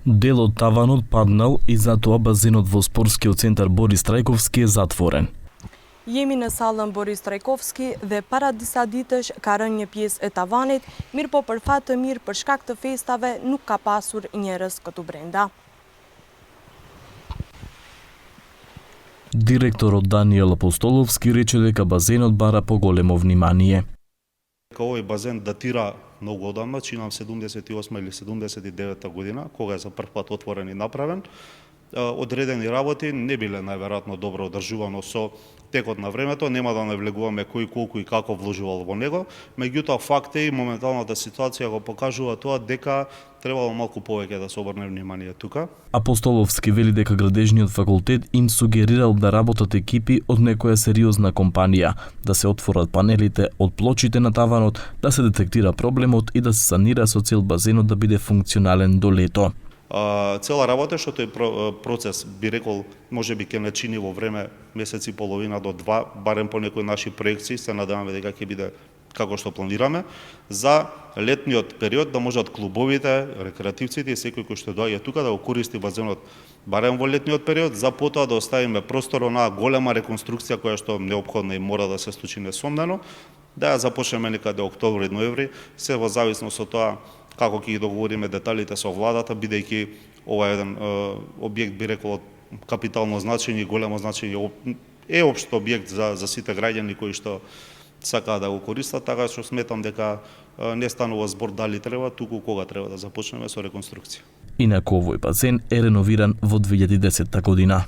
Дел од таванот паднал и затоа базенот во спортскиот центар Борис Трајковски е затворен. Jemi në sallën Boris Trajkovski dhe para disa ditësh ka rënë një pjesë e tavanit, mirëpo për fat të mirë për shkak të festave nuk ka pasur njerëz këtu brenda. Директорот Даниел Апостоловски рече дека базенот бара поголемо внимание. Овој базен датира многу одамна, чинам 78 или 79 година, кога е за прв пат отворен и направен. Одредени работи не биле најверојатно добро одржувано со текот на времето, нема да навлегуваме кој колку и како вложувал во него, меѓутоа факт е и моменталната ситуација го покажува тоа дека требало малку повеќе да се обрне внимание тука. Апостоловски вели дека градежниот факултет им сугерирал да работат екипи од некоја сериозна компанија, да се отворат панелите од плочите на таванот, да се детектира проблемот и да се санира со цел базенот да биде функционален до лето. Цела работа, што тој процес, би рекол, може би ќе начини во време месец и половина до 2, барем по некои наши проекции, се надеваме дека ќе биде како што планираме, за летниот период да можат клубовите, рекреативците и секој кој што доаѓа тука да го користи базенот барем во летниот период, за потоа да оставиме простор на голема реконструкција која што неопходна и мора да се случи несомнено, да ја започнеме некаде октомври-ноември, се во зависност од тоа како ќе ги договориме деталите со владата, бидејќи ова е еден објект, би рекол, од капитално значење и големо значење, е општ објект за сите граѓани кои што сакаат да го користат, така што сметам дека не станува збор дали треба, туку кога треба да започнеме со реконструкција. Инаку овој базен е реновиран во 2010 година.